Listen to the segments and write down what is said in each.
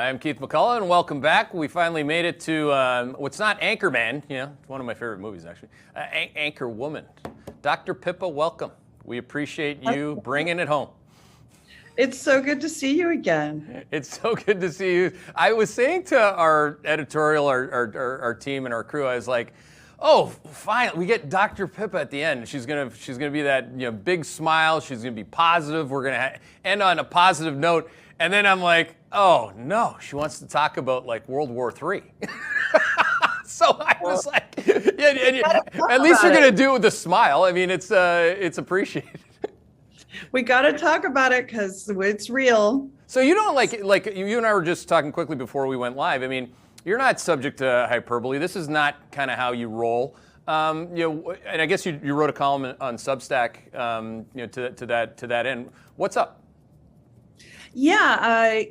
I'm Keith McCullough, and welcome back. We finally made it to what's not Anchorman, it's one of my favorite movies, actually, Anchor Woman. Dr. Pippa, welcome. We appreciate you bringing it home. It's so good to see you again. It's so good to see you. I was saying to our editorial, our team and our crew, I was like, oh, fine, we get Dr. Pippa at the end. She's gonna be that big smile. She's gonna be positive. We're gonna end on a positive note. And then I'm like, oh no, she wants to talk about like World War III. So I was like, at least you're gonna do it with a smile. I mean, it's appreciated. We got to talk about it because it's real. So you don't like you and I were just talking quickly before we went live. I mean, you're not subject to hyperbole. This is not kind of how you roll. And I guess you wrote a column on Substack, to that end. What's up? Yeah,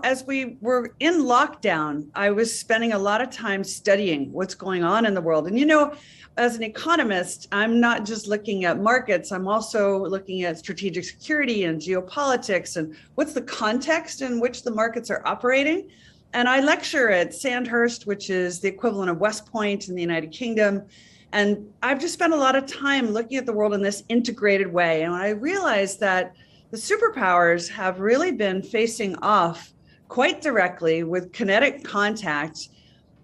as we were in lockdown, I was spending a lot of time studying what's going on in the world. And, as an economist, I'm not just looking at markets, I'm also looking at strategic security and geopolitics and what's the context in which the markets are operating. And I lecture at Sandhurst, which is the equivalent of West Point in the United Kingdom. And I've just spent a lot of time looking at the world in this integrated way. And I realized that the superpowers have really been facing off quite directly with kinetic contact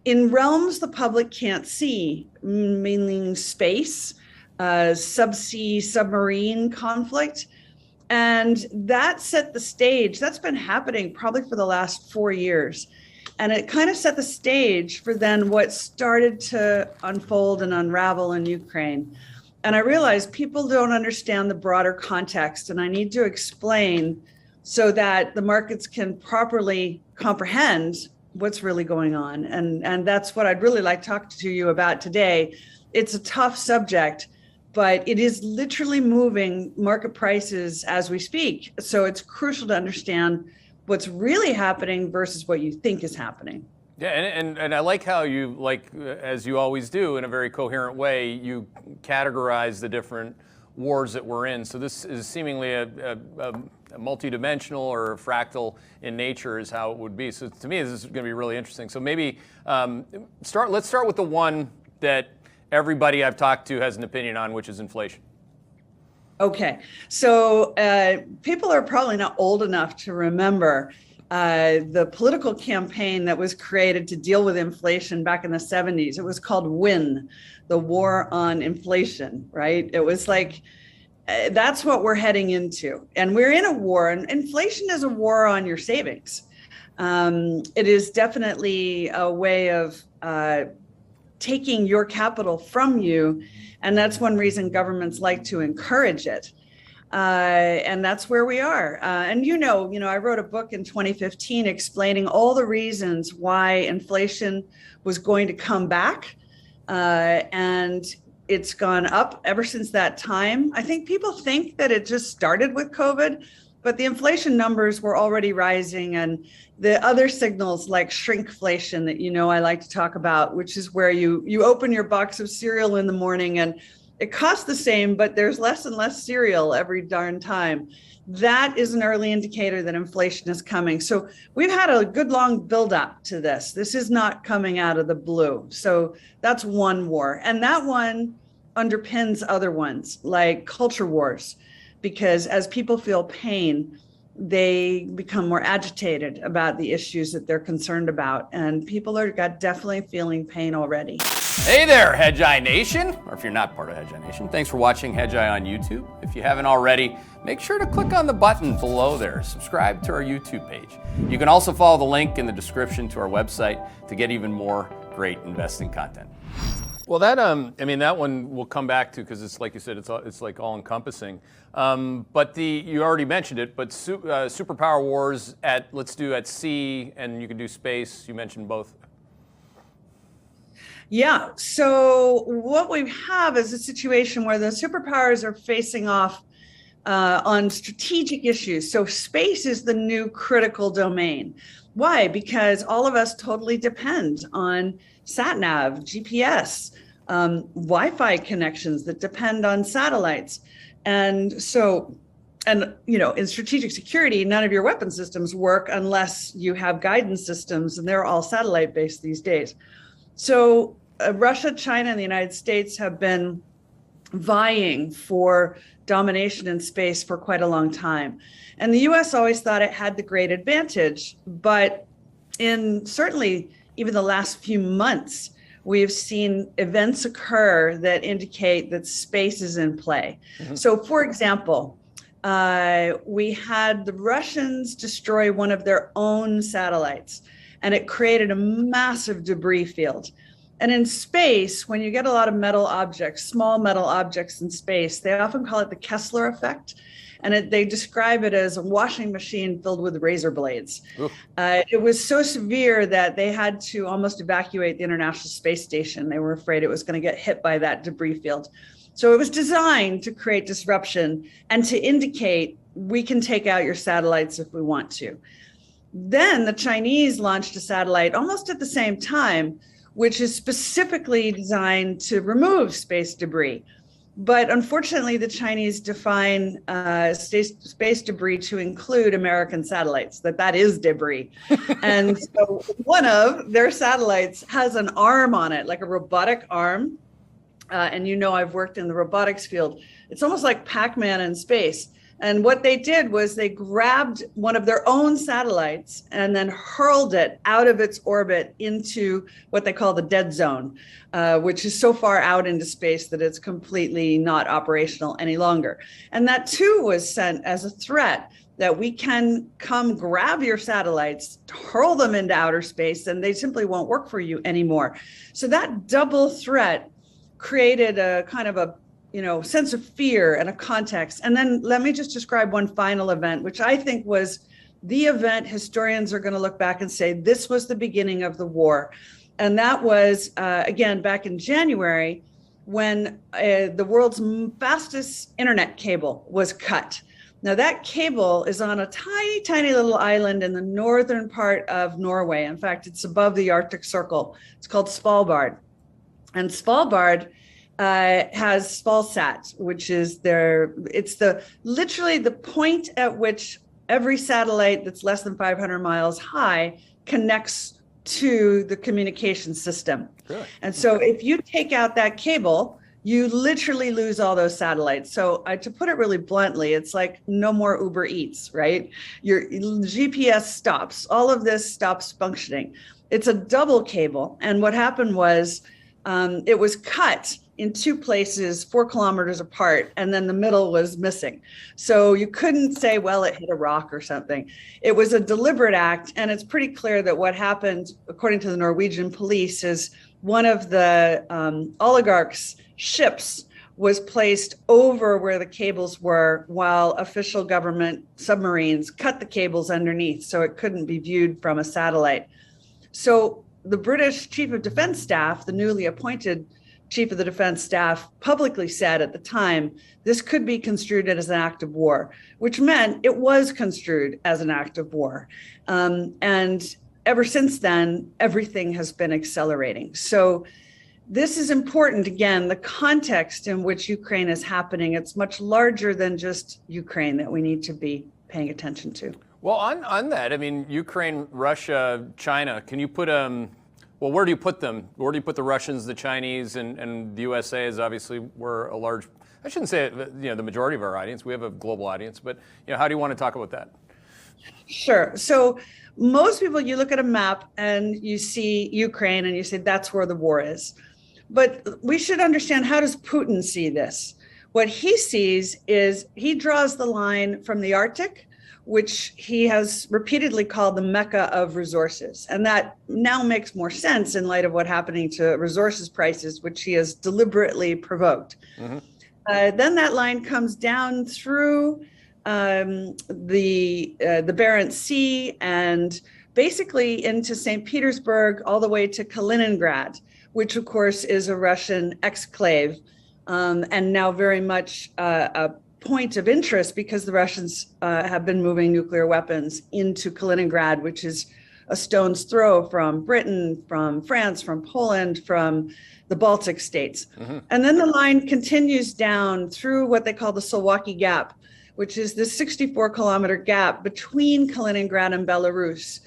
in realms the public can't see, meaning space, subsea, submarine conflict. And that set the stage. That's been happening probably for the last 4 years. And it kind of set the stage for then what started to unfold and unravel in Ukraine. And I realized people don't understand the broader context, and I need to explain so that the markets can properly comprehend what's really going on. And that's what I'd really like to talk to you about today. It's a tough subject, but it is literally moving market prices as we speak. So it's crucial to understand what's really happening versus what you think is happening. Yeah, and I like how you, as you always do, in a very coherent way, you categorize the different wars that we're in. So this is seemingly a multidimensional or fractal in nature is how it would be. So to me, this is going to be really interesting. So maybe let's start with the one that everybody I've talked to has an opinion on, which is inflation. Okay, so people are probably not old enough to remember the political campaign that was created to deal with inflation back in the 70s. It was called WIN, the War on Inflation, right? It was like, that's what we're heading into. And we're in a war, and inflation is a war on your savings. It is definitely a way of taking your capital from you. And that's one reason governments like to encourage it. And that's where we are. And I wrote a book in 2015 explaining all the reasons why inflation was going to come back. And it's gone up ever since that time. I think people think that it just started with COVID, but the inflation numbers were already rising, and the other signals like shrinkflation that I like to talk about, which is where you open your box of cereal in the morning and it costs the same, but there's less and less cereal every darn time. That is an early indicator that inflation is coming. So we've had a good long buildup to this. This is not coming out of the blue. So that's one war. And that one underpins other ones like culture wars, because as people feel pain, they become more agitated about the issues that they're concerned about. And people are definitely feeling pain already. Hey there, Hedgeye Nation, or if you're not part of Hedgeye Nation, thanks for watching Hedgeye on YouTube. If you haven't already, make sure to click on the button below there. Subscribe to our YouTube page. You can also follow the link in the description to our website to get even more great investing content. Well, that one we'll come back to because it's like you said, it's like all encompassing. But you already mentioned it, but superpower wars let's do at sea, and you can do space. You mentioned both. Yeah. So what we have is a situation where the superpowers are facing off on strategic issues. So space is the new critical domain. Why? Because all of us totally depend on sat-nav, GPS, Wi-Fi connections that depend on satellites. And so And, in strategic security, none of your weapon systems work unless you have guidance systems, and they're all satellite based these days. So Russia, China, and the United States have been vying for domination in space for quite a long time. And the US always thought it had the great advantage, but in certainly even the last few months, we've seen events occur that indicate that space is in play. Mm-hmm. So, for example, we had the Russians destroy one of their own satellites, and it created a massive debris field. And in space, when you get a lot of metal objects, small metal objects in space, they often call it the Kessler effect. And they describe it as a washing machine filled with razor blades. It was so severe that they had to almost evacuate the International Space Station. They were afraid it was going to get hit by that debris field. So it was designed to create disruption and to indicate we can take out your satellites if we want to. Then the Chinese launched a satellite almost at the same time, which is specifically designed to remove space debris. But unfortunately, the Chinese define space debris to include American satellites, that is debris. And so one of their satellites has an arm on it, like a robotic arm. And I've worked in the robotics field. It's almost like Pac-Man in space. And what they did was they grabbed one of their own satellites and then hurled it out of its orbit into what they call the dead zone, which is so far out into space that it's completely not operational any longer. And that too was sent as a threat that we can come grab your satellites, hurl them into outer space, and they simply won't work for you anymore. So that double threat created a kind of a sense of fear and a context. And then let me just describe one final event, which I think was the event historians are going to look back and say, this was the beginning of the war. And that was, again, back in January, when the world's fastest internet cable was cut. Now, that cable is on a tiny, tiny little island in the northern part of Norway. In fact, it's above the Arctic Circle. It's called Svalbard. And Svalbard has Spalsat, which is literally the point at which every satellite that's less than 500 miles high connects to the communication system. Really? And so if you take out that cable, you literally lose all those satellites. So to put it really bluntly, it's like no more Uber Eats, right? Your GPS stops, all of this stops functioning. It's a double cable. And what happened was it was cut in two places 4 kilometers apart, and then the middle was missing. So you couldn't say, well, it hit a rock or something. It was a deliberate act, and it's pretty clear that what happened, according to the Norwegian police, is one of the oligarchs' ships was placed over where the cables were, while official government submarines cut the cables underneath so it couldn't be viewed from a satellite. So the British Chief of Defense Staff, the newly appointed Chief of the Defense Staff, publicly said at the time, this could be construed as an act of war, which meant it was construed as an act of war. And ever since then, everything has been accelerating. So this is important, again, the context in which Ukraine is happening. It's much larger than just Ukraine that we need to be paying attention to. Well, on that, I mean, Ukraine, Russia, China, can you put where do you put them? Where do you put the Russians, the Chinese, and the USA is obviously we're a large, I shouldn't say the majority of our audience. We have a global audience, but how do you want to talk about that? Sure. So most people, you look at a map and you see Ukraine and you say that's where the war is. But we should understand, how does Putin see this? What he sees is he draws the line from the Arctic, which he has repeatedly called the Mecca of resources. And that now makes more sense in light of what's happening to resources prices, which he has deliberately provoked. Mm-hmm. Then that line comes down through the Barents Sea and basically into St. Petersburg, all the way to Kaliningrad, which of course is a Russian exclave, and now very much a point of interest because the Russians have been moving nuclear weapons into Kaliningrad, which is a stone's throw from Britain, from France, from Poland, from the Baltic states. Mm-hmm. And then the line continues down through what they call the Suwalki Gap, which is the 64-kilometer gap between Kaliningrad and Belarus.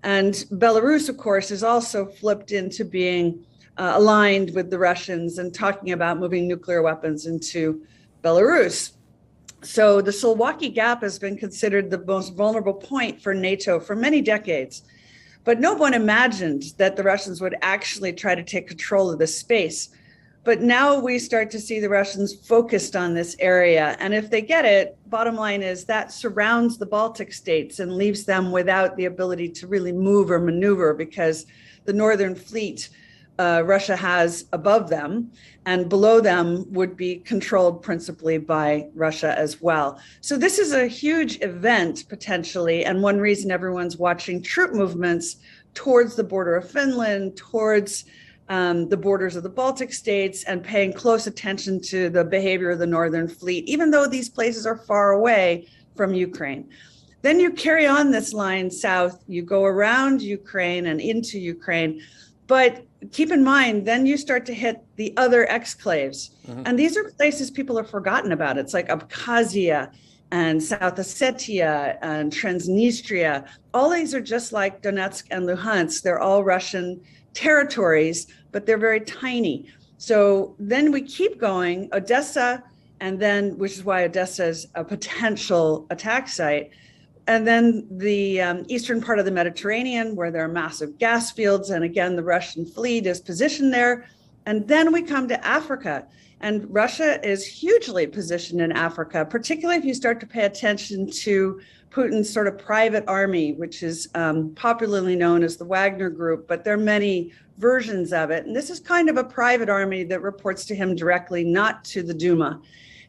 And Belarus, of course, is also flipped into being aligned with the Russians and talking about moving nuclear weapons into Belarus. So the Sulwaki Gap has been considered the most vulnerable point for NATO for many decades. But no one imagined that the Russians would actually try to take control of this space. But now we start to see the Russians focused on this area. And if they get it, bottom line is that surrounds the Baltic states and leaves them without the ability to really move or maneuver, because the Northern Fleet Russia has above them, and below them would be controlled principally by Russia as well. So this is a huge event potentially, and one reason everyone's watching troop movements towards the border of Finland, towards the borders of the Baltic states, and paying close attention to the behavior of the Northern Fleet, even though these places are far away from Ukraine. Then you carry on this line south, you go around Ukraine and into Ukraine. But keep in mind, then you start to hit the other exclaves. Mm-hmm. And these are places people have forgotten about. It's like Abkhazia and South Ossetia and Transnistria. All these are just like Donetsk and Luhansk. They're all Russian territories, but they're very tiny. So then we keep going, Odessa, and then, which is why Odessa is a potential attack site. And then the eastern part of the Mediterranean, where there are massive gas fields. And again, the Russian fleet is positioned there. And then we come to Africa. And Russia is hugely positioned in Africa, particularly if you start to pay attention to Putin's sort of private army, which is popularly known as the Wagner Group. But there are many versions of it. And this is kind of a private army that reports to him directly, not to the Duma.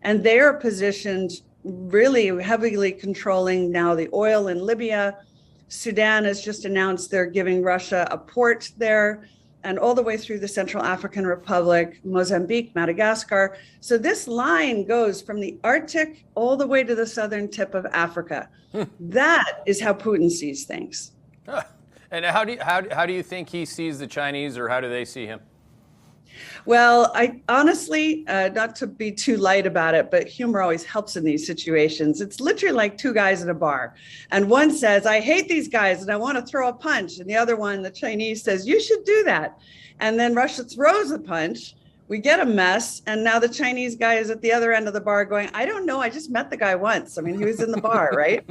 And they are positioned really heavily controlling now the oil in Libya. Sudan has just announced they're giving Russia a port there, and all the way through the Central African Republic, Mozambique, Madagascar. So this line goes from the Arctic all the way to the southern tip of Africa. That is how Putin sees things. And how do you think he sees the Chinese, or how do they see him? Well, I honestly, not to be too light about it, but humor always helps in these situations. It's literally like two guys in a bar. And one says, I hate these guys and I want to throw a punch. And the other one, the Chinese, says, you should do that. And then Russia throws a punch. We get a mess. And now the Chinese guy is at the other end of the bar going, I don't know. I just met the guy once. I mean, he was in the bar, right?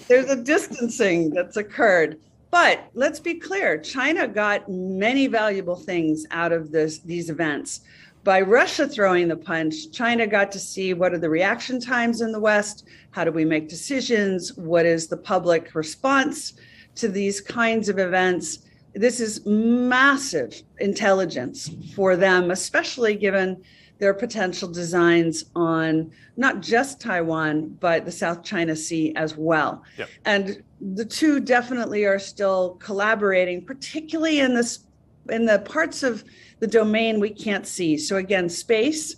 There's a distancing that's occurred. But let's be clear, China got many valuable things out of these events. By Russia throwing the punch, China got to see what are the reaction times in the West, how do we make decisions, what is the public response to these kinds of events. This is massive intelligence for them, especially given their potential designs on not just Taiwan, but the South China Sea as well. Yep. And the two definitely are still collaborating, particularly in the parts of the domain we can't see. So again, space,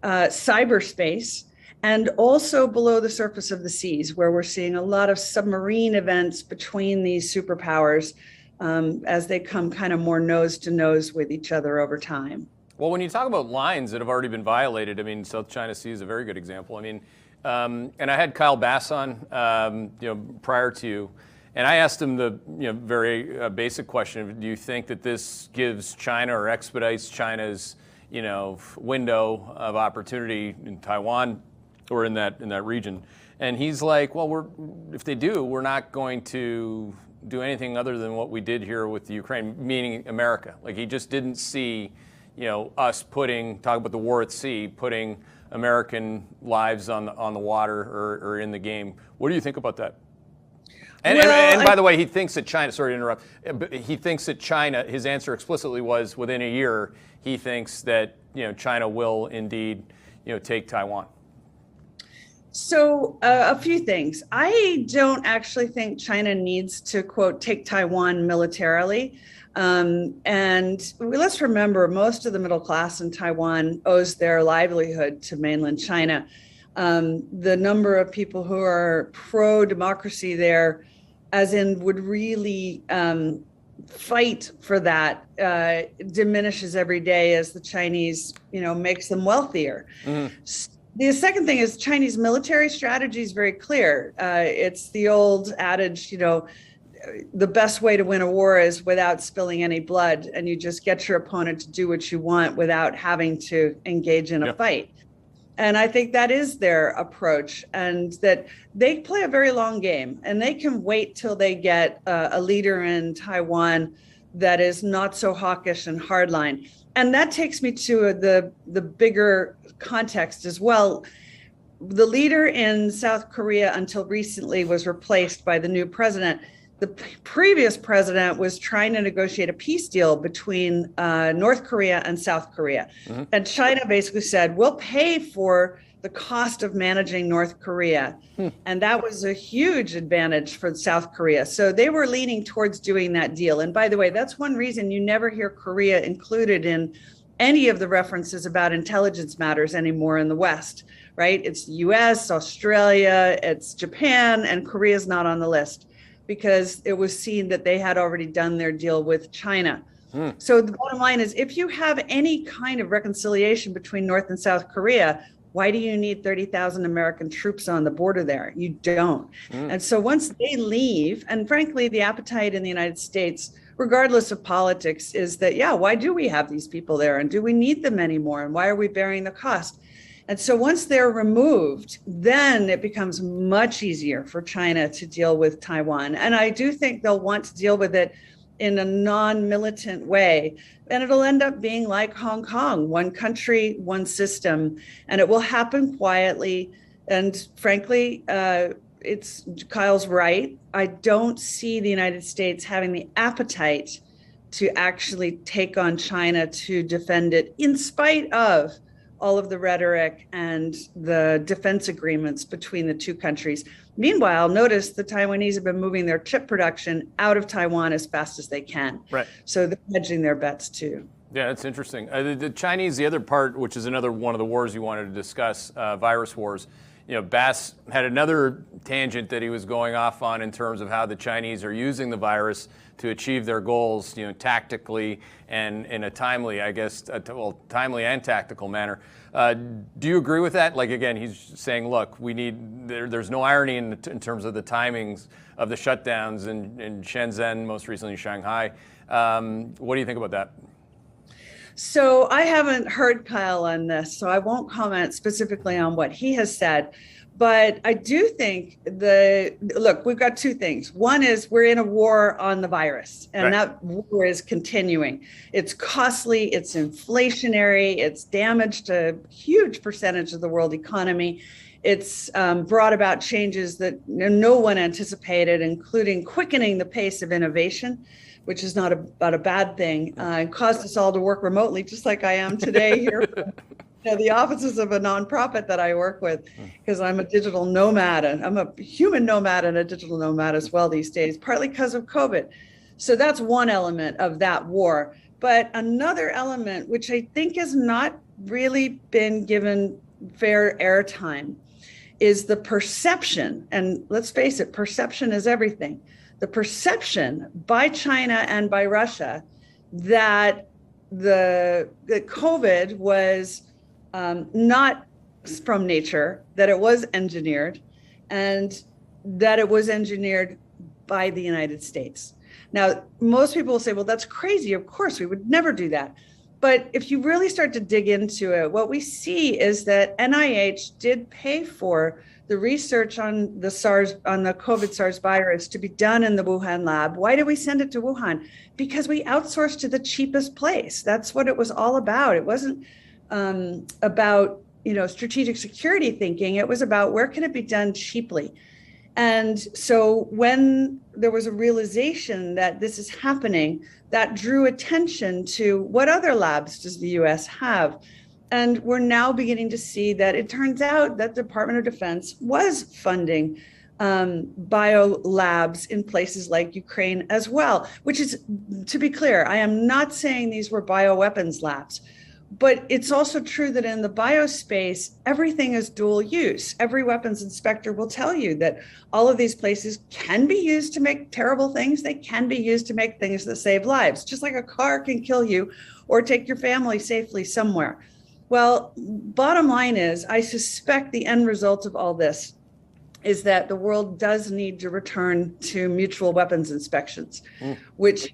cyberspace, and also below the surface of the seas, where we're seeing a lot of submarine events between these superpowers as they come kind of more nose to nose with each other over time. Well, when you talk about lines that have already been violated, I mean, South China Sea is a very good example. I mean, and I had Kyle Bass on, prior to you, and I asked him the very basic question: do you think that this gives China or expedites China's window of opportunity in Taiwan or in that region? And he's like, well, if they do, we're not going to do anything other than what we did here with the Ukraine, meaning America. Like, he just didn't see us talking about the war at sea, putting American lives on the water or in the game. What do you think about that? And by the way, he thinks that China, sorry to interrupt, but he thinks that China, his answer explicitly was within a year, he thinks that China will indeed take Taiwan. So a few things. I don't actually think China needs to, quote, take Taiwan militarily. And let's remember, most of the middle class in Taiwan owes their livelihood to mainland China. The number of people who are pro-democracy there, as in would really fight for that, diminishes every day as the Chinese, makes them wealthier. Mm-hmm. The second thing is Chinese military strategy is very clear. It's the old adage, the best way to win a war is without spilling any blood, and you just get your opponent to do what you want without having to engage in a fight. And I think that is their approach, and that they play a very long game, and they can wait till they get a leader in Taiwan that is not so hawkish and hardline. And that takes me to the bigger context as well. The leader in South Korea until recently was replaced by the new president. The previous president was trying to negotiate a peace deal between North Korea and South Korea. Mm-hmm. And China basically said, we'll pay for the cost of managing North Korea. And that was a huge advantage for South Korea. So they were leaning towards doing that deal. And by the way, that's one reason you never hear Korea included in any of the references about intelligence matters anymore in the West, right? It's US, Australia, it's Japan, and Korea's not on the list, because it was seen that they had already done their deal with China. So the bottom line is, if you have any kind of reconciliation between North and South Korea, why do you need 30,000 American troops on the border there? You don't. And so once they leave, and frankly, the appetite in the United States, regardless of politics, is that, why do we have these people there? And do we need them anymore? And why are we bearing the cost? And so once they're removed, then it becomes much easier for China to deal with Taiwan. And I do think they'll want to deal with it in a non-militant way. And it'll end up being like Hong Kong, one country, one system. And it will happen quietly. And frankly, Kyle's right. I don't see the United States having the appetite to actually take on China to defend it, in spite of all of the rhetoric and the defense agreements between the two countries. Meanwhile, notice the Taiwanese have been moving their chip production out of Taiwan as fast as they can. Right. So they're hedging their bets too. Yeah, that's interesting. The Chinese, the other part, which is another one of the wars you wanted to discuss, virus wars. Bass had another tangent that he was going off on in terms of how the Chinese are using the virus to achieve their goals, tactically and in a timely, timely and tactical manner. Do you agree with that? Like, again, he's saying, look, there's no irony in terms of the timings of the shutdowns in Shenzhen, most recently Shanghai. What do you think about that? So I haven't heard Kyle on this, so I won't comment specifically on what he has said. But I do think we've got two things. One is we're in a war on the virus, and that war is continuing. It's costly, it's inflationary, it's damaged a huge percentage of the world economy. It's brought about changes that no one anticipated, including quickening the pace of innovation, which is not about a bad thing. It caused us all to work remotely, just like I am today here from the offices of a nonprofit that I work with, because I'm a digital nomad, and I'm a human nomad and a digital nomad as well these days, partly because of COVID. So that's one element of that war. But another element, which I think has not really been given fair airtime, is the perception. And let's face it, perception is everything. The perception by China and by Russia that the COVID was not from nature, that it was engineered, and that it was engineered by the United States. Now, most people will say, well, that's crazy. Of course, we would never do that. But if you really start to dig into it, what we see is that NIH did pay for the research on the COVID SARS virus to be done in the Wuhan lab. Why did we send it to Wuhan? Because we outsourced to the cheapest place. That's what it was all about. It wasn't about strategic security thinking. It was about where can it be done cheaply. And so when there was a realization that this is happening, that drew attention to what other labs does the US have? And we're now beginning to see that it turns out that the Department of Defense was funding bio labs in places like Ukraine as well, which is, to be clear, I am not saying these were bioweapons labs. But it's also true that in the biospace, everything is dual use. Every weapons inspector will tell you that all of these places can be used to make terrible things. They can be used to make things that save lives, just like a car can kill you or take your family safely somewhere. Well, bottom line is, I suspect the end result of all this is that the world does need to return to mutual weapons inspections, which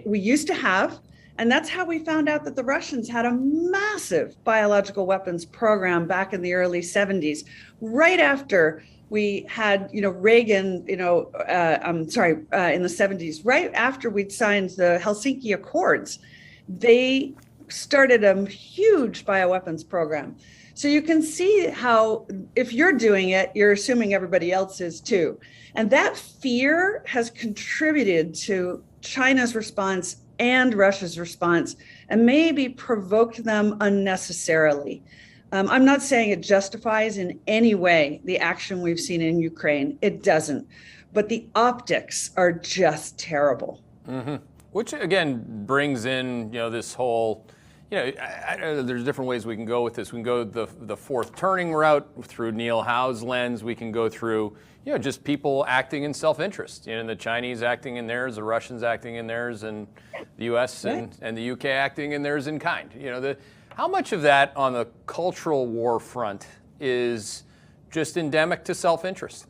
we used to have. And that's how we found out that the Russians had a massive biological weapons program back in the early 70s, right after we had, Reagan, in the 70s, right after we'd signed the Helsinki Accords. They started a huge bioweapons program. So you can see how, if you're doing it, you're assuming everybody else is too. And that fear has contributed to China's response and Russia's response, and maybe provoked them unnecessarily. I'm not saying it justifies in any way the action we've seen in Ukraine. It doesn't. But the optics are just terrible. Mm-hmm. Which, again, brings in, this whole, there's different ways we can go with this. We can go the fourth turning route through Neil Howe's lens. We can go through, just people acting in self-interest. The Chinese acting in theirs, the Russians acting in theirs, and the U.S. and the UK acting in theirs in kind. How much of that on the cultural war front is just endemic to self-interest?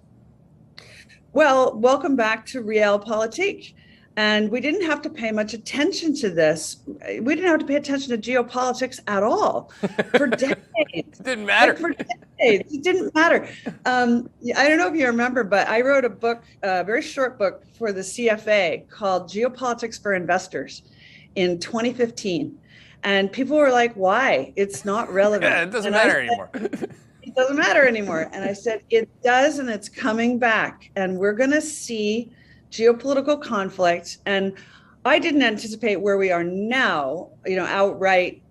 Well, welcome back to Realpolitik. And we didn't have to pay much attention to this. We didn't have to pay attention to geopolitics at all for decades. It didn't matter. For decades. It didn't matter. I don't know if you remember, but I wrote a book, a very short book for the CFA called Geopolitics for Investors in 2015. And people were like, why? It's not relevant. Yeah, it doesn't matter anymore. It doesn't matter anymore. And I said, it does, and it's coming back. And we're going to see geopolitical conflict. And I didn't anticipate where we are now, outright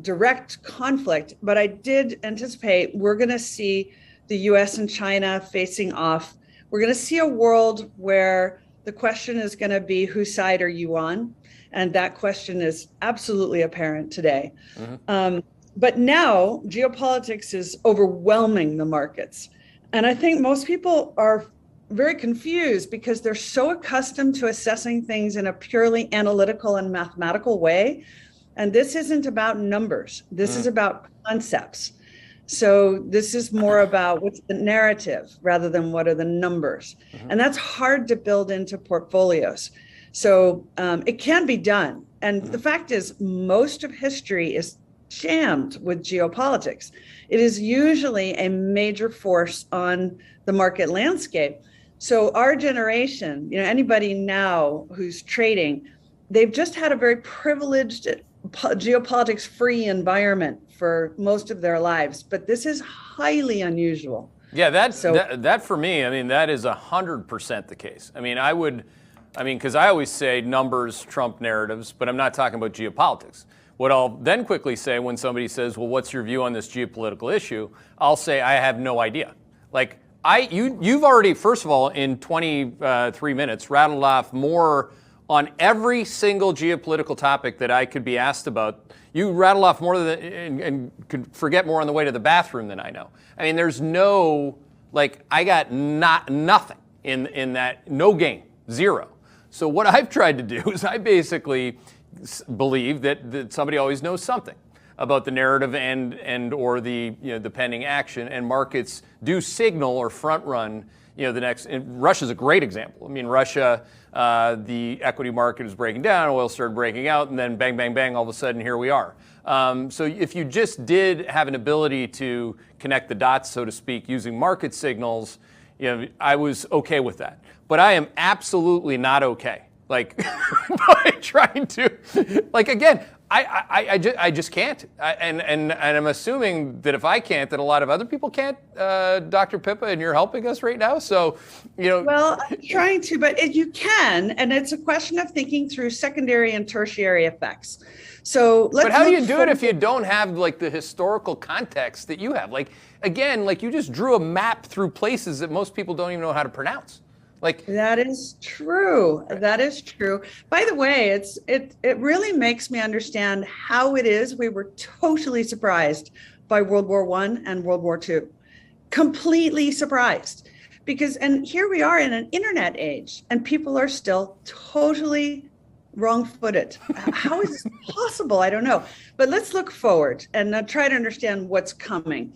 direct conflict, but I did anticipate we're going to see the US and China facing off. We're going to see a world where the question is going to be, whose side are you on? And that question is absolutely apparent today. Mm-hmm. But now geopolitics is overwhelming the markets. And I think most people are very confused because they're so accustomed to assessing things in a purely analytical and mathematical way. And this isn't about numbers. This is about concepts. So this is more about what's the narrative rather than what are the numbers. Mm-hmm. And that's hard to build into portfolios. So it can be done. And the fact is, most of history is jammed with geopolitics. It is usually a major force on the market landscape. So our generation, anybody now who's trading, they've just had a very privileged geopolitics-free environment for most of their lives. But this is highly unusual. Yeah, that for me, that is 100% the case. Because I always say numbers trump narratives, but I'm not talking about geopolitics. What I'll then quickly say when somebody says, well, what's your view on this geopolitical issue? I'll say, I have no idea. You've already, first of all, in 23 minutes, rattled off more on every single geopolitical topic that I could be asked about. You rattle off more than, and could forget more on the way to the bathroom than I know. There's no, I got nothing in that, no gain, zero. So what I've tried to do is I basically believe that somebody always knows something about the narrative and or the the pending action, and markets do signal or front run the next. And Russia's a great example. Russia, the equity market is breaking down, oil started breaking out, and then bang, bang, bang, all of a sudden here we are. So if you just did have an ability to connect the dots, so to speak, using market signals, I was okay with that. But I am absolutely not okay. By trying to, again, I just can't. And I'm assuming that if I can't, that a lot of other people can't, Dr. Pippa, and you're helping us right now. So, Well, I'm trying to, but you can, and it's a question of thinking through secondary and tertiary effects. So let's. But how do you do it if you don't have the historical context that you have? Again, you just drew a map through places that most people don't even know how to pronounce. That is true. That is true. By the way, it really makes me understand how it is we were totally surprised by World War I and World War II. Completely surprised. And here we are in an internet age, and people are still totally wrong-footed. How is this possible? I don't know. But let's look forward and try to understand what's coming.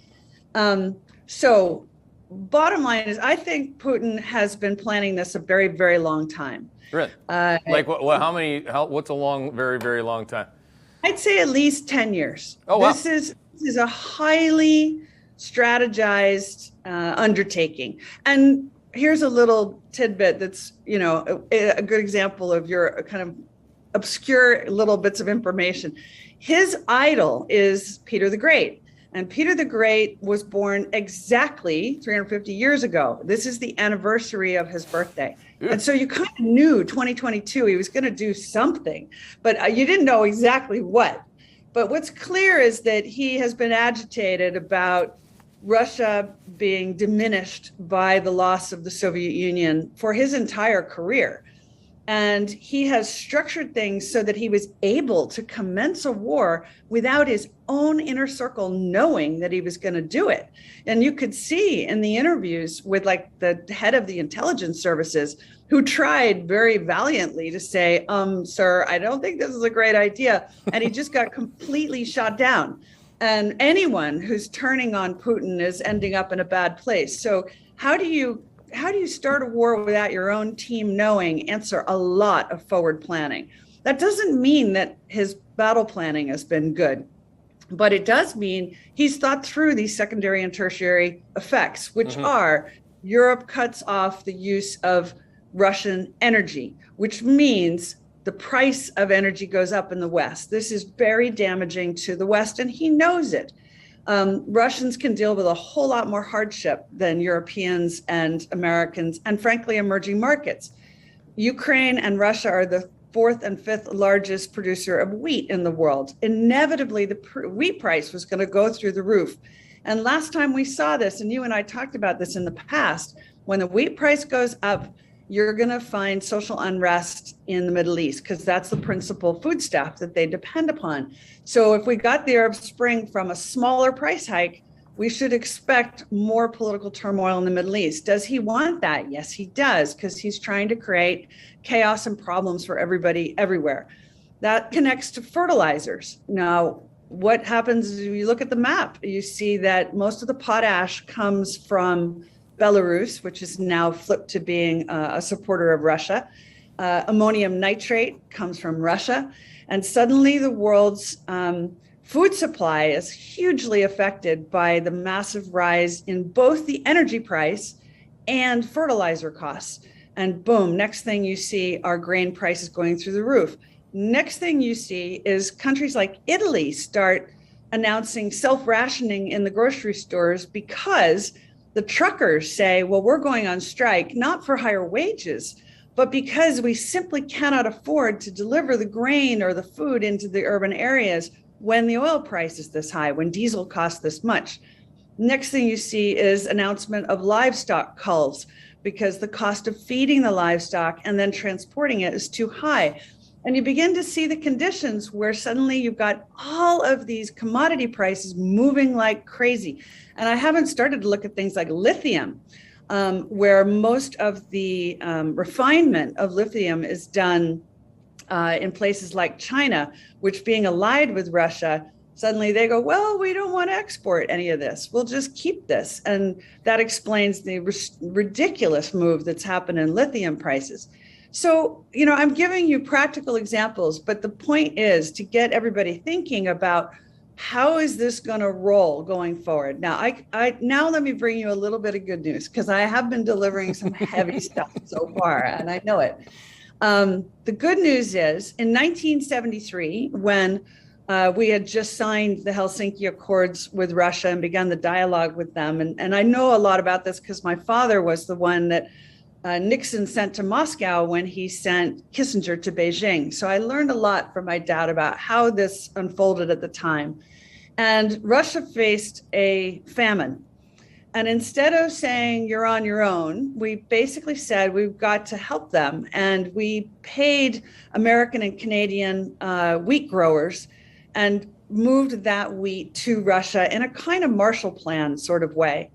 So bottom line is, I think Putin has been planning this a very, very long time. Really? What's a long, very, very long time? I'd say at least 10 years. Oh, wow. This is a highly strategized undertaking. And here's a little tidbit that's, a good example of your kind of obscure little bits of information. His idol is Peter the Great. And Peter the Great was born exactly 350 years ago. This is the anniversary of his birthday. Yeah. And so you kind of knew 2022 he was going to do something, but you didn't know exactly what. But what's clear is that he has been agitated about Russia being diminished by the loss of the Soviet Union for his entire career. And he has structured things so that he was able to commence a war without his own inner circle knowing that he was going to do it. And you could see in the interviews with like the head of the intelligence services, who tried very valiantly to say, sir, I don't think this is a great idea. And he just got completely shot down. And anyone who's turning on Putin is ending up in a bad place. So how do you start a war without your own team knowing? Answer: a lot of forward planning. That doesn't mean that his battle planning has been good, but it does mean he's thought through these secondary and tertiary effects, which are Europe cuts off the use of Russian energy, which means the price of energy goes up in the West. This is very damaging to the West, and he knows it. Russians can deal with a whole lot more hardship than Europeans and Americans, and frankly, emerging markets. Ukraine and Russia are the fourth and fifth largest producer of wheat in the world. Inevitably, the wheat price was going to go through the roof. And last time we saw this, and you and I talked about this in the past, when the wheat price goes up, you're going to find social unrest in the Middle East, because that's the principal foodstuff that they depend upon. So if we got the Arab Spring from a smaller price hike, we should expect more political turmoil in the Middle East. Does he want that? Yes, he does, because he's trying to create chaos and problems for everybody everywhere. That connects to fertilizers. Now, what happens is, if you look at the map, you see that most of the potash comes from Belarus, which is now flipped to being a supporter of Russia. Ammonium nitrate comes from Russia. And suddenly the world's food supply is hugely affected by the massive rise in both the energy price and fertilizer costs. And boom, next thing you see are grain prices going through the roof. Next thing you see is countries like Italy start announcing self-rationing in the grocery stores, because the truckers say, well, we're going on strike, not for higher wages, but because we simply cannot afford to deliver the grain or the food into the urban areas when the oil price is this high, when diesel costs this much. Next thing you see is announcement of livestock culls, because the cost of feeding the livestock and then transporting it is too high. And you begin to see the conditions where suddenly you've got all of these commodity prices moving like crazy. And I haven't started to look at things like lithium, where most of the refinement of lithium is done in places like China, which, being allied with Russia, suddenly they go, well, we don't want to export any of this. We'll just keep this. And that explains the ridiculous move that's happened in lithium prices. So, I'm giving you practical examples, but the point is to get everybody thinking about, how is this going to roll going forward? Now, now let me bring you a little bit of good news, because I have been delivering some heavy stuff so far, and I know it. The good news is, in 1973, when we had just signed the Helsinki Accords with Russia and begun the dialogue with them, and I know a lot about this because my father was the one that Nixon sent to Moscow when he sent Kissinger to Beijing. So I learned a lot from my dad about how this unfolded at the time. And Russia faced a famine. And instead of saying you're on your own, we basically said we've got to help them. And we paid American and Canadian wheat growers and moved that wheat to Russia in a kind of Marshall Plan sort of way.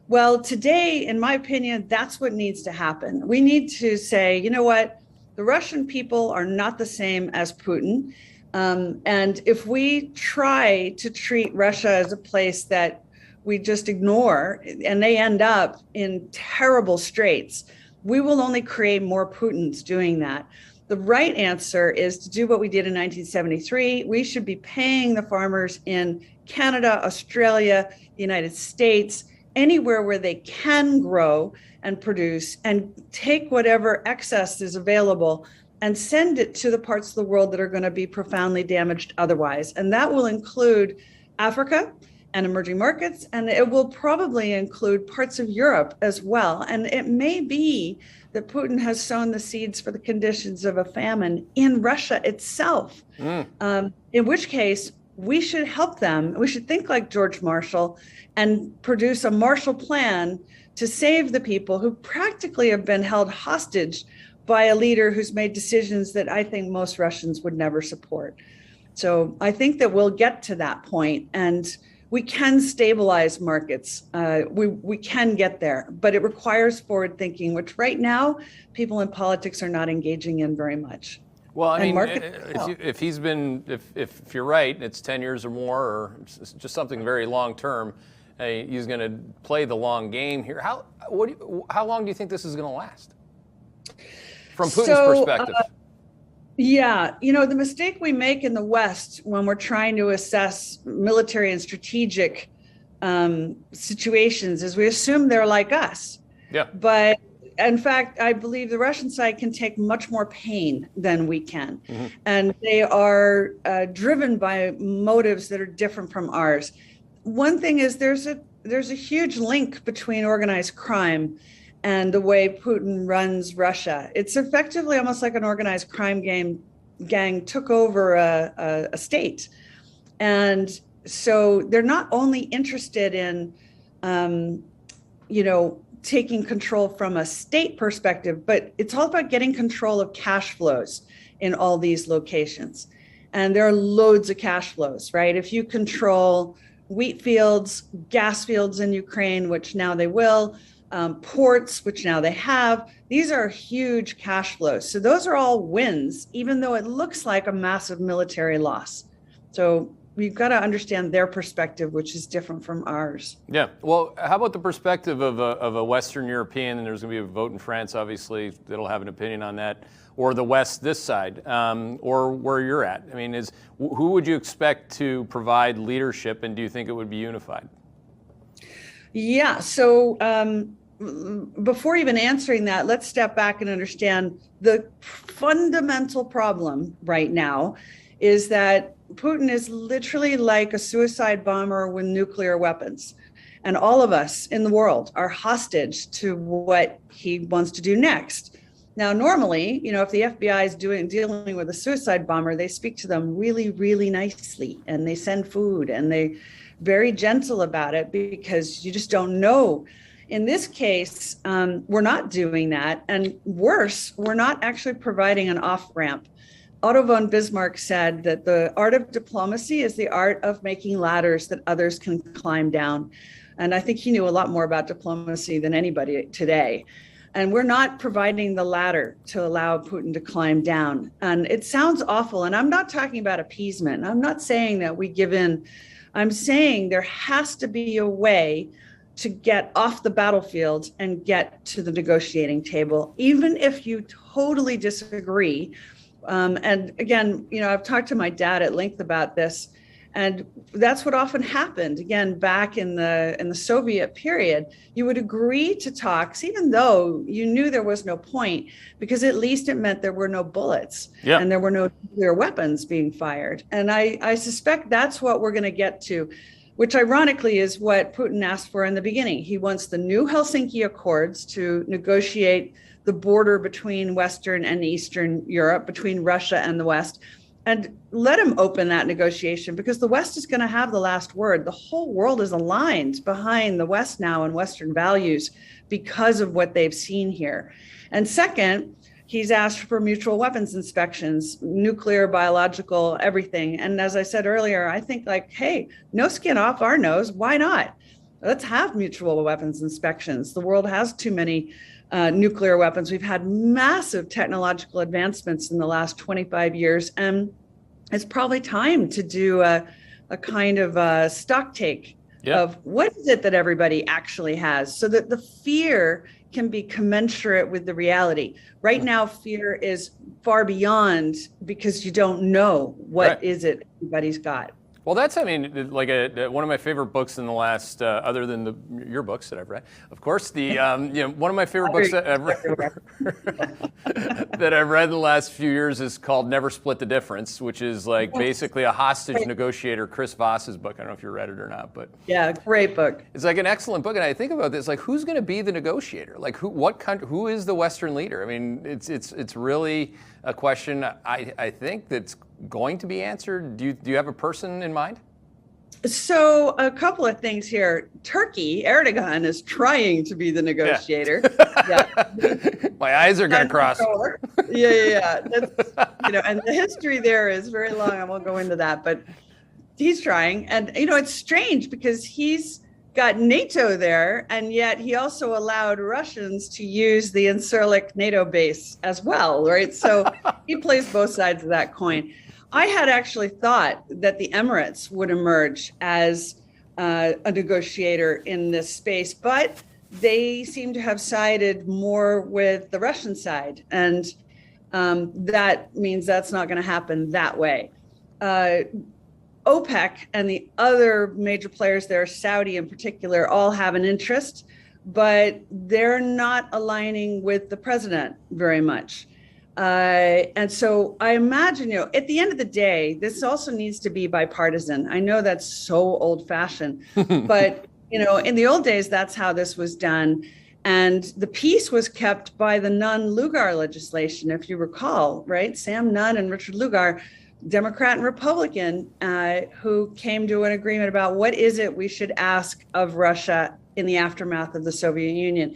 Well, today, in my opinion, that's what needs to happen. We need to say, you know what, The Russian people are not the same as Putin. And if we try to treat Russia as a place that we just ignore and they end up in terrible straits, we will only create more Putins doing that. The right answer is to do what we did in 1973. We should be paying the farmers in Canada, Australia, the United States, anywhere where they can grow and produce, and take whatever excess is available and send it to the parts of the world that are going to be profoundly damaged otherwise. And that will include Africa and emerging markets, and it will probably include parts of Europe as well. And it may be that Putin has sown the seeds for the conditions of a famine in Russia itself, in which case we should help them. We should think like George Marshall and produce a Marshall Plan to save the people who practically have been held hostage by a leader who's made decisions that I think most Russians would never support. So I think that we'll get to that point, and we can stabilize markets. We can get there, but it requires forward thinking, which right now people in politics are not engaging in very much. Well, I mean, if you're right, it's 10 years or more, or just something very long term. He's going to play the long game here. How long do you think this is going to last? From Putin's perspective. Yeah, the mistake we make in the West when we're trying to assess military and strategic situations is we assume they're like us. Yeah. But in fact, I believe the Russian side can take much more pain than we can. Mm-hmm. And they are driven by motives that are different from ours. One thing is there's a huge link between organized crime and the way Putin runs Russia. It's effectively almost like an organized crime gang took over a state. And so they're not only interested in, taking control from a state perspective, but it's all about getting control of cash flows in all these locations. And there are loads of cash flows, right? If you control wheat fields, gas fields in Ukraine, which now they will, ports, which now they have, these are huge cash flows. So those are all wins, even though it looks like a massive military loss. So we've got to understand their perspective, which is different from ours. Yeah. Well, how about the perspective of a Western European? And there's going to be a vote in France, obviously, that'll have an opinion on that, or the West this side, or where you're at. I mean, who would you expect to provide leadership, and do you think it would be unified? Yeah. So before even answering that, let's step back and understand the fundamental problem right now is that Putin is literally like a suicide bomber with nuclear weapons. And all of us in the world are hostage to what he wants to do next. Now, normally, if the FBI is dealing with a suicide bomber, they speak to them really, really nicely, and they send food, and they're very gentle about it because you just don't know. In this case, we're not doing that. And worse, we're not actually providing an off-ramp. Otto von Bismarck said that the art of diplomacy is the art of making ladders that others can climb down. And I think he knew a lot more about diplomacy than anybody today. And we're not providing the ladder to allow Putin to climb down. And it sounds awful. And I'm not talking about appeasement. I'm not saying that we give in. I'm saying there has to be a way to get off the battlefield and get to the negotiating table, even if you totally disagree. And again, I've talked to my dad at length about this, and that's what often happened. Again, back in the Soviet period, you would agree to talks, even though you knew there was no point, because at least it meant there were no bullets and there were no nuclear weapons being fired. And I suspect that's what we're going to get to, which ironically is what Putin asked for in the beginning. He wants the new Helsinki Accords to negotiate the border between Western and Eastern Europe, between Russia and the West, and let him open that negotiation, because the West is going to have the last word. The whole world is aligned behind the West now and Western values because of what they've seen here. And second, he's asked for mutual weapons inspections, nuclear, biological, everything. And as I said earlier, I think hey, no skin off our nose. Why not? Let's have mutual weapons inspections. The world has too many nuclear weapons. We've had massive technological advancements in the last 25 years, and it's probably time to do a kind of stock take of what is it that everybody actually has, so that the fear can be commensurate with the reality. Right now, fear is far beyond, because you don't know what is it everybody's got. Well, that's, I mean, like one of my favorite books in the last, other than your books that I've read, of course, the one of my favorite books that I've read, that I've read in the last few years is called Never Split the Difference, which is like basically a hostage negotiator, Chris Voss's book. I don't know if you read it or not, but yeah, great book. It's like an excellent book, and I think about this, like, who's going to be the negotiator? Like, what country? Who is the Western leader? I mean, it's really a question I think that's going to be answered. Do you have a person in mind? So a couple of things here. Turkey, Erdogan is trying to be the negotiator. Yeah. My eyes are going to cross. Yeah. That's, and the history there is very long. I won't go into that, but he's trying. And, it's strange because he's got NATO there, and yet he also allowed Russians to use the Incirlik NATO base as well, right? So he plays both sides of that coin. I had actually thought that the Emirates would emerge as a negotiator in this space, but they seem to have sided more with the Russian side, and that means that's not going to happen that way. OPEC and the other major players there, Saudi in particular, all have an interest, but they're not aligning with the president very much. And so I imagine, at the end of the day, this also needs to be bipartisan. I know that's so old fashioned, but, in the old days, that's how this was done. And the peace was kept by the Nunn-Lugar legislation, if you recall, right? Sam Nunn and Richard Lugar, Democrat and Republican, who came to an agreement about what is it we should ask of Russia in the aftermath of the Soviet Union.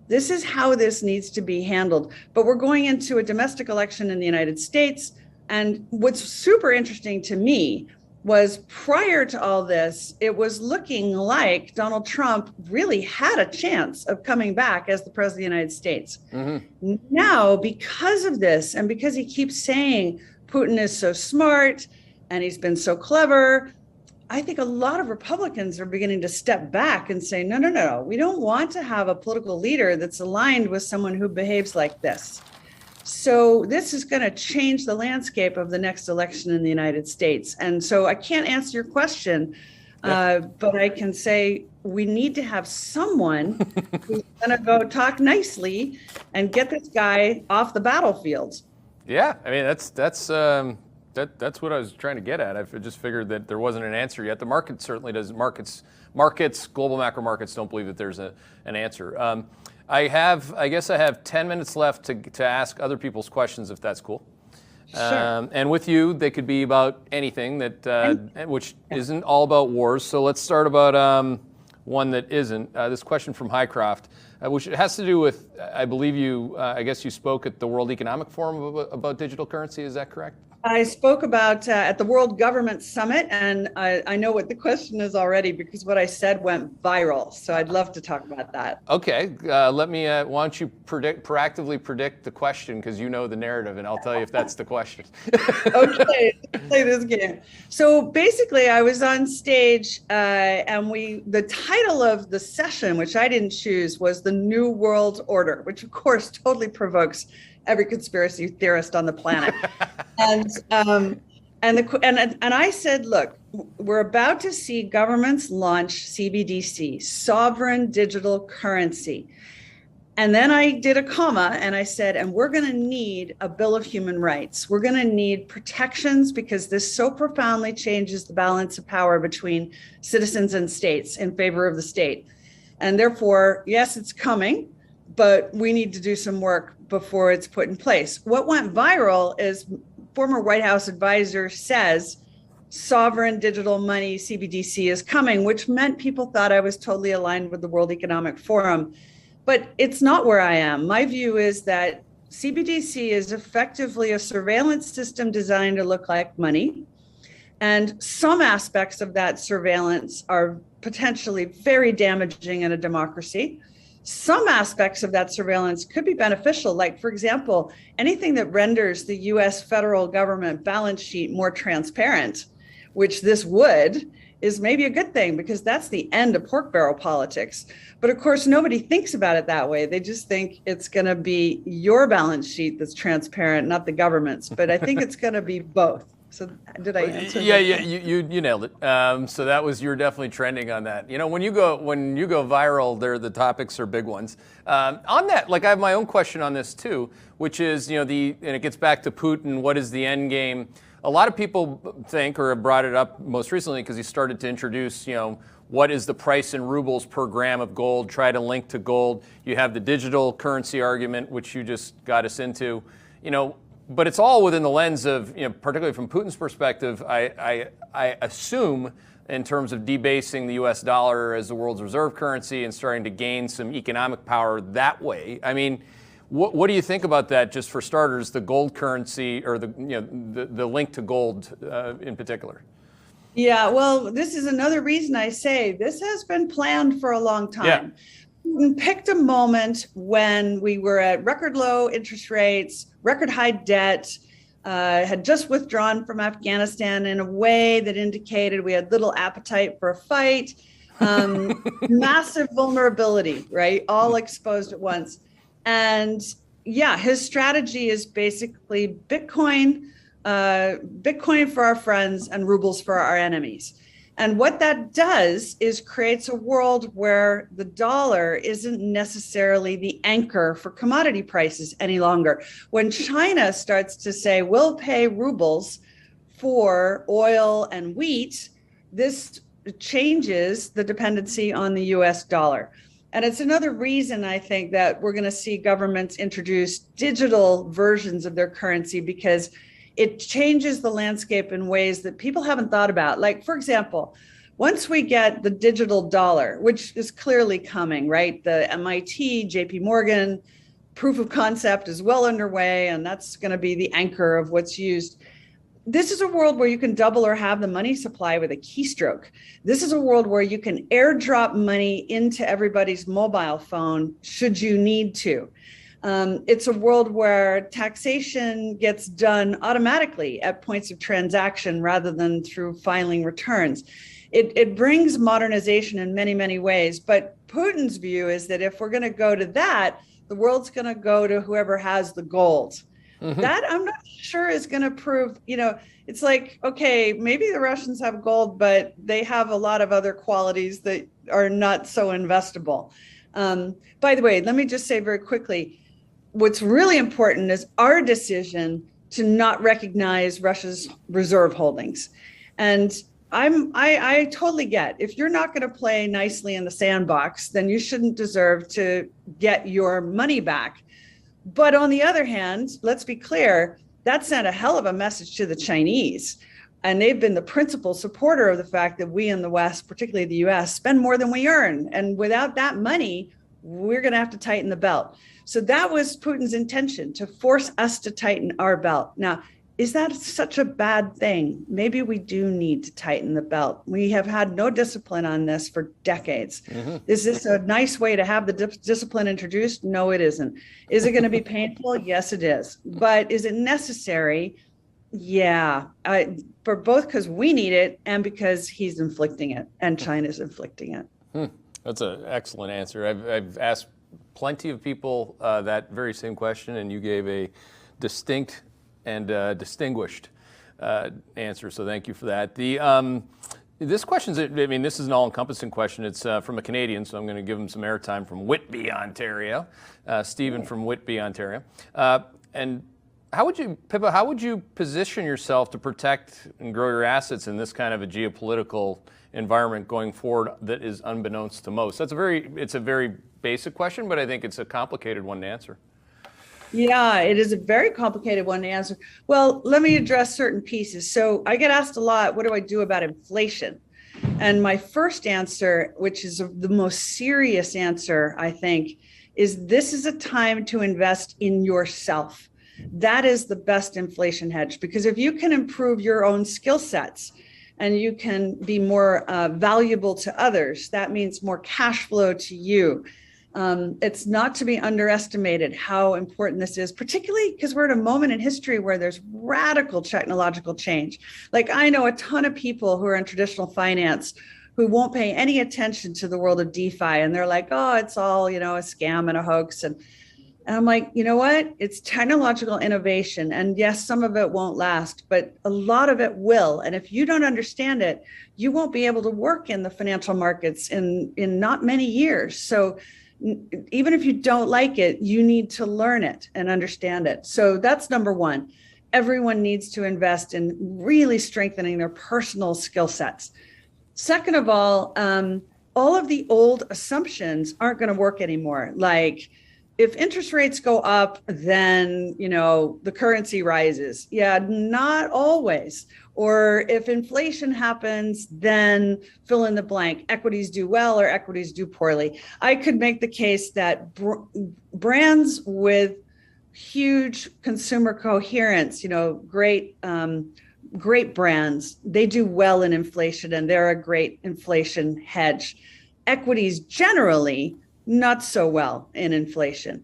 This is how this needs to be handled. But we're going into a domestic election in the United States. And what's super interesting to me was, prior to all this, it was looking like Donald Trump really had a chance of coming back as the president of the United States. Mm-hmm. Now, because of this, and because he keeps saying Putin is so smart and he's been so clever, I think a lot of Republicans are beginning to step back and say, no, we don't want to have a political leader that's aligned with someone who behaves like this. So this is going to change the landscape of the next election in the United States. And so I can't answer your question, but I can say we need to have someone who's going to go talk nicely and get this guy off the battlefield. Yeah, I mean, that's what I was trying to get at. I just figured that there wasn't an answer yet. The market certainly doesn't. Markets, global macro markets don't believe that there's an answer. I guess I have 10 minutes left to ask other people's questions, if that's cool. Sure. And with you, they could be about anything which isn't all about wars. So let's start about one that isn't. This question from Highcroft, which has to do with, I believe I guess you spoke at the World Economic Forum about digital currency. Is that correct? I spoke about at the World Government Summit, and I know what the question is already because what I said went viral. So I'd love to talk about that. Okay, let me. Why don't you proactively predict the question, because you know the narrative, and I'll tell you if that's the question. Okay, let's play this game. So basically, I was on stage, and the title of the session, which I didn't choose, was "The New World Order," which of course totally provokes every conspiracy theorist on the planet. And I said, look, we're about to see governments launch CBDC, sovereign digital currency. And then I did a comma and I said, and we're going to need a Bill of Human Rights. We're going to need protections because this so profoundly changes the balance of power between citizens and states in favor of the state. And therefore, yes, it's coming, but we need to do some work before it's put in place. What went viral is former White House advisor says sovereign digital money, CBDC, is coming, which meant people thought I was totally aligned with the World Economic Forum. But it's not where I am. My view is that CBDC is effectively a surveillance system designed to look like money. And some aspects of that surveillance are potentially very damaging in a democracy. Some aspects of that surveillance could be beneficial, like, for example, anything that renders the US federal government balance sheet more transparent, which this would, is maybe a good thing, because that's the end of pork barrel politics. But of course, nobody thinks about it that way. They just think it's going to be your balance sheet that's transparent, not the government's. But I think it's going to be both. So did I answer? Yeah, you nailed it. So you're definitely trending on that. You know, when you go viral, the topics are big ones. On that, like, I have my own question on this too, which is, and it gets back to Putin. What is the end game? A lot of people think, or have brought it up most recently because he started to introduce, what is the price in rubles per gram of gold, try to link to gold. You have the digital currency argument, which you just got us into, but it's all within the lens of, particularly from Putin's perspective, I assume, in terms of debasing the US dollar as the world's reserve currency and starting to gain some economic power that way. I mean, what do you think about that, just for starters, the gold currency, or the link to gold in particular? Yeah, well, this is another reason I say this has been planned for a long time. Yeah. Picked a moment when we were at record low interest rates, record high debt, had just withdrawn from Afghanistan in a way that indicated we had little appetite for a fight, massive vulnerability, right? All exposed at once. And yeah, his strategy is basically Bitcoin for our friends and rubles for our enemies. And what that does is creates a world where the dollar isn't necessarily the anchor for commodity prices any longer. When China starts to say, we'll pay rubles for oil and wheat, this changes the dependency on the US dollar. And it's another reason, I think, that we're going to see governments introduce digital versions of their currency, because it changes the landscape in ways that people haven't thought about. Like, for example, once we get the digital dollar, which is clearly coming, right? The MIT, JP Morgan proof of concept is well underway, and that's going to be the anchor of what's used. This is a world where you can double or have the money supply with a keystroke. This is a world where you can airdrop money into everybody's mobile phone should you need to. It's a world where taxation gets done automatically at points of transaction rather than through filing returns. It brings modernization in many, many ways. But Putin's view is that if we're going to go to that, the world's going to go to whoever has the gold. Mm-hmm. That I'm not sure is going to prove, it's like, okay, maybe the Russians have gold, but they have a lot of other qualities that are not so investable. By the way, let me just say very quickly, what's really important is our decision to not recognize Russia's reserve holdings. And I totally get, if you're not going to play nicely in the sandbox, then you shouldn't deserve to get your money back. But on the other hand, let's be clear, that sent a hell of a message to the Chinese. And they've been the principal supporter of the fact that we in the West, particularly the US, spend more than we earn. And without that money, we're going to have to tighten the belt. So that was Putin's intention, to force us to tighten our belt. Now, is that such a bad thing? Maybe we do need to tighten the belt. We have had no discipline on this for decades. Mm-hmm. Is this a nice way to have the discipline introduced? No, it isn't. Is it going to be painful? Yes, it is. But is it necessary? Yeah, for both because we need it and because he's inflicting it and China's inflicting it. That's an excellent answer. I've asked plenty of people that very same question, and you gave a distinct and distinguished answer. So thank you for that. This question's, this is an all-encompassing question. It's from a Canadian, so I'm going to give him some airtime, from Whitby, Ontario. Stephen from Whitby, Ontario. And Pippa, how would you position yourself to protect and grow your assets in this kind of a geopolitical environment going forward that is unbeknownst to most? It's a very basic question, but I think it's a complicated one to answer. Yeah, it is a very complicated one to answer. Well, let me address certain pieces. So I get asked a lot, what do I do about inflation? And my first answer, which is the most serious answer, I think, is this is a time to invest in yourself. That is the best inflation hedge, because if you can improve your own skill sets, and you can be more valuable to others. That means more cash flow to you. It's not to be underestimated how important this is, particularly because we're at a moment in history where there's radical technological change. Like, I know a ton of people who are in traditional finance who won't pay any attention to the world of DeFi. And they're like, oh, it's all, a scam and a hoax. And I'm like, you know what? It's technological innovation. And yes, some of it won't last, but a lot of it will. And if you don't understand it, you won't be able to work in the financial markets in not many years. So even if you don't like it, you need to learn it and understand it. So that's number one. Everyone needs to invest in really strengthening their personal skill sets. Second of all of the old assumptions aren't going to work anymore. Like, if interest rates go up, then, the currency rises. Yeah, not always. Or if inflation happens, then fill in the blank. Equities do well or equities do poorly. I could make the case that brands with huge consumer coherence, great brands, they do well in inflation, and they're a great inflation hedge. Equities generally not so well in inflation.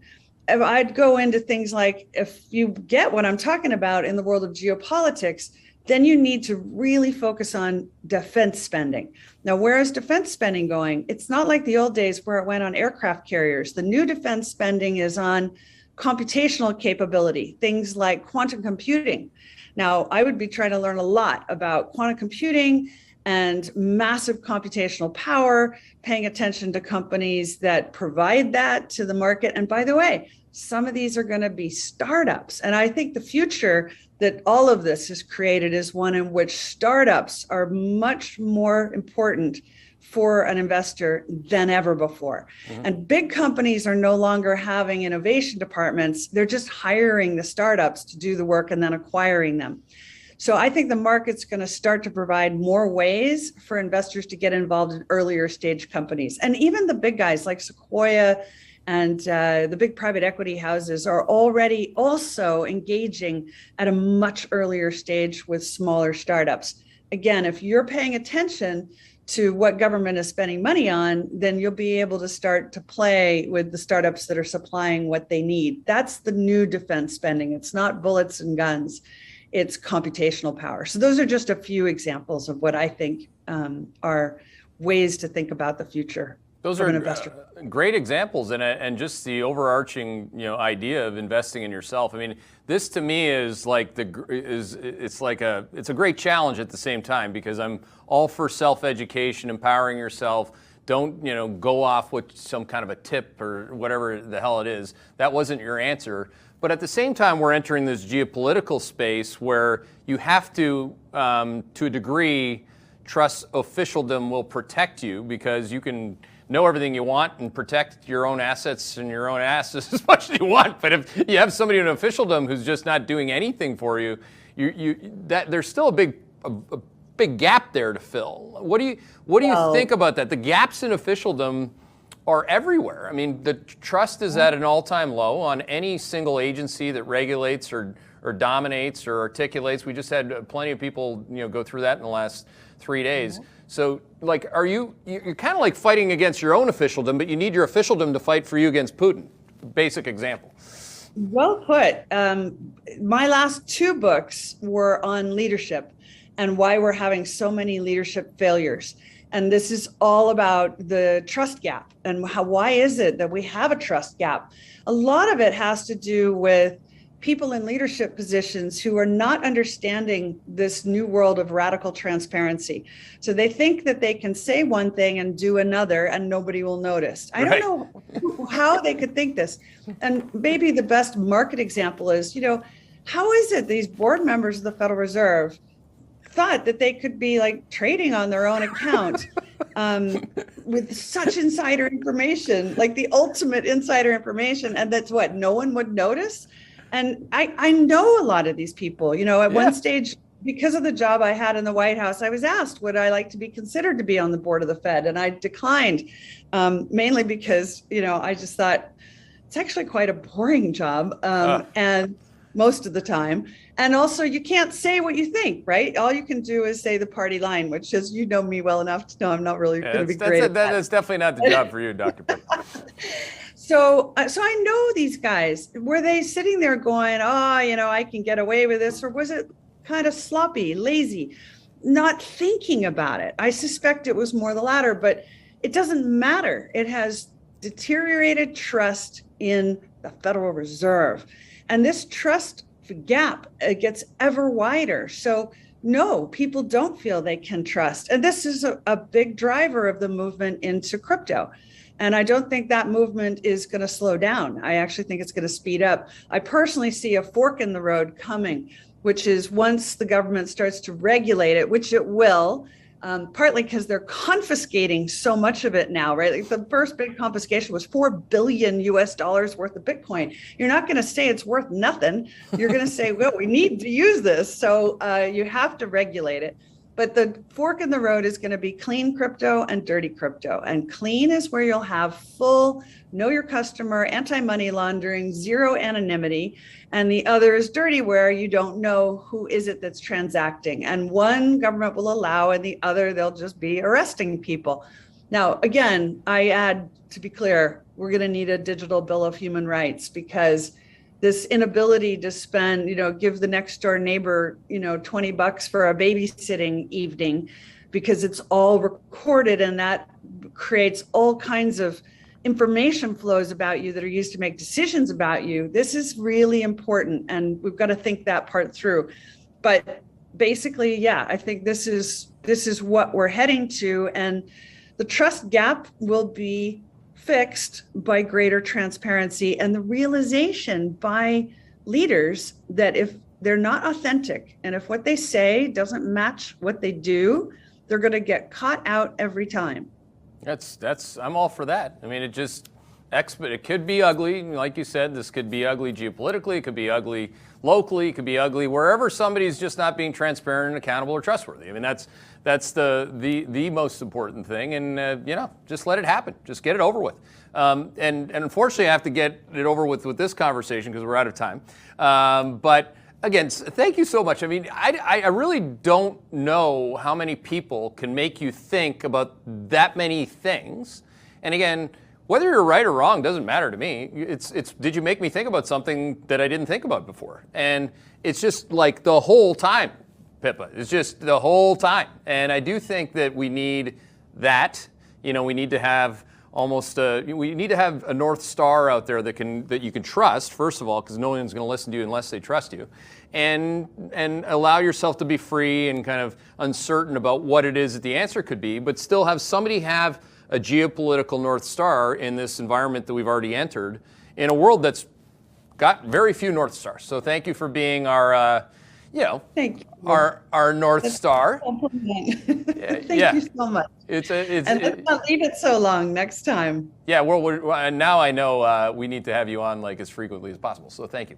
I'd go into things like, if you get what I'm talking about in the world of geopolitics, then you need to really focus on defense spending. Now, where is defense spending going? It's not like the old days where it went on aircraft carriers. The new defense spending is on computational capability, things like quantum computing. Now, I would be trying to learn a lot about quantum computing and massive computational power, paying attention to companies that provide that to the market. And by the way, some of these are going to be startups. And I think the future that all of this has created is one in which startups are much more important for an investor than ever before. Mm-hmm. And big companies are no longer having innovation departments. They're just hiring the startups to do the work and then acquiring them. So I think the market's going to start to provide more ways for investors to get involved in earlier stage companies. And even the big guys like Sequoia and the big private equity houses are already also engaging at a much earlier stage with smaller startups. Again, if you're paying attention to what government is spending money on, then you'll be able to start to play with the startups that are supplying what they need. That's the new defense spending. It's not bullets and guns. It's computational power. So those are just a few examples of what I think are ways to think about the future. Those are great examples, and just the overarching idea of investing in yourself. I mean, this to me is like it's a great challenge at the same time, because I'm all for self-education, empowering yourself. Don't go off with some kind of a tip or whatever the hell it is. That wasn't your answer. But at the same time, we're entering this geopolitical space where you have to a degree, trust officialdom will protect you, because you can know everything you want and protect your own assets and your own asses as much as you want. But if you have somebody in officialdom who's just not doing anything for you, there's still a big gap there to fill. What do you think about that? The gaps in officialdom are everywhere. I mean, the trust is at an all-time low on any single agency that regulates or dominates or articulates. We just had plenty of people go through that in the last 3 days. Mm-hmm. So, like, you're kind of like fighting against your own officialdom, but you need your officialdom to fight for you against Putin. Basic example. Well put. My last 2 books were on leadership and why we're having so many leadership failures. And this is all about the trust gap and why is it that we have a trust gap? A lot of it has to do with people in leadership positions who are not understanding this new world of radical transparency. So they think that they can say one thing and do another and nobody will notice. I don't know how they could think this. And maybe the best market example is, how is it these board members of the Federal Reserve thought that they could be like trading on their own account with such insider information, like the ultimate insider information, and that's what no one would notice? And I know a lot of these people, at one stage, because of the job I had in the White House, I was asked, would I like to be considered to be on the board of the Fed? And I declined, mainly because, I just thought it's actually quite a boring job. And most of the time. And also, you can't say what you think, right? All you can do is say the party line, which is, you know me well enough to know I'm not really going to be great at that. That's definitely not the job for you, Dr. Pippa. So I know these guys. Were they sitting there going, oh, I can get away with this? Or was it kind of sloppy, lazy, not thinking about it? I suspect it was more the latter, but it doesn't matter. It has deteriorated trust in the Federal Reserve. And this trust gap gets ever wider. So no, people don't feel they can trust. And this is a big driver of the movement into crypto. And I don't think that movement is going to slow down. I actually think it's going to speed up. I personally see a fork in the road coming, which is once the government starts to regulate it, which it will, partly because they're confiscating so much of it now, right? Like the first big confiscation was $4 billion US worth of Bitcoin. You're not going to say it's worth nothing. You're going to say, well, we need to use this. So you have to regulate it. But the fork in the road is going to be clean crypto and dirty crypto. And clean is where you'll have full know your customer, anti-money laundering, zero anonymity. And the other is dirty, where you don't know who is it that's transacting. And one government will allow, and the other, they'll just be arresting people. Now, again, I add, to be clear, we're going to need a digital bill of human rights, because this inability to spend, give the next door neighbor, $20 for a babysitting evening, because it's all recorded, and that creates all kinds of information flows about you that are used to make decisions about you. This is really important, and we've got to think that part through. But basically, yeah, I think this is what we're heading to, and the trust gap will be fixed by greater transparency and the realization by leaders that if they're not authentic, and if what they say doesn't match what they do, they're going to get caught out every time. I'm all for that. I mean, it could be ugly. Like you said, this could be ugly geopolitically. It could be ugly locally. It could be ugly wherever somebody's just not being transparent and accountable or trustworthy. I mean, that's the most important thing. And, just let it happen. Just get it over with. And unfortunately, I have to get it over with this conversation because we're out of time. But again, thank you so much. I mean, I really don't know how many people can make you think about that many things. And again, whether you're right or wrong doesn't matter to me. It's did you make me think about something that I didn't think about before? And it's just like the whole time, Pippa. It's just the whole time. And I do think that we need that. We need to have we need to have a North Star out there that you can trust, first of all, because no one's going to listen to you unless they trust you, and allow yourself to be free and kind of uncertain about what it is that the answer could be, but still have somebody have a geopolitical North Star in this environment that we've already entered in a world that's got very few North Stars. So thank you for being our, thank you. our North Star. Thank you so much. And let's not leave it so long next time. Yeah, now I know we need to have you on like as frequently as possible. So thank you.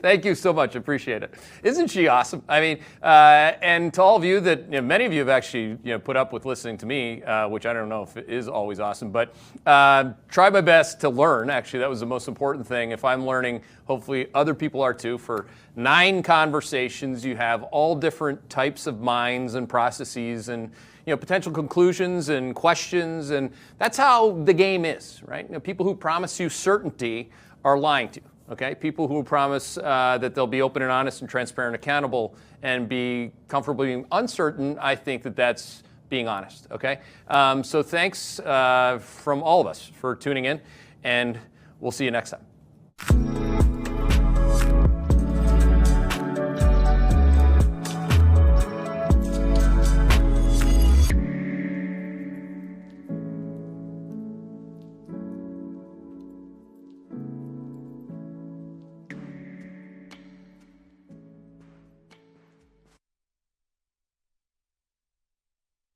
Thank you so much. Appreciate it. Isn't she awesome? I mean, and to all of you that, many of you have actually, put up with listening to me, which I don't know if it is always awesome, but try my best to learn. Actually, that was the most important thing. If I'm learning, hopefully other people are too. For 9 conversations, you have all different types of minds and processes and, potential conclusions and questions. And that's how the game is, right? People who promise you certainty are lying to you. Okay, people who promise that they'll be open and honest and transparent, accountable, and be comfortable being uncertain, I think that's being honest. Okay, so thanks from all of us for tuning in, and we'll see you next time.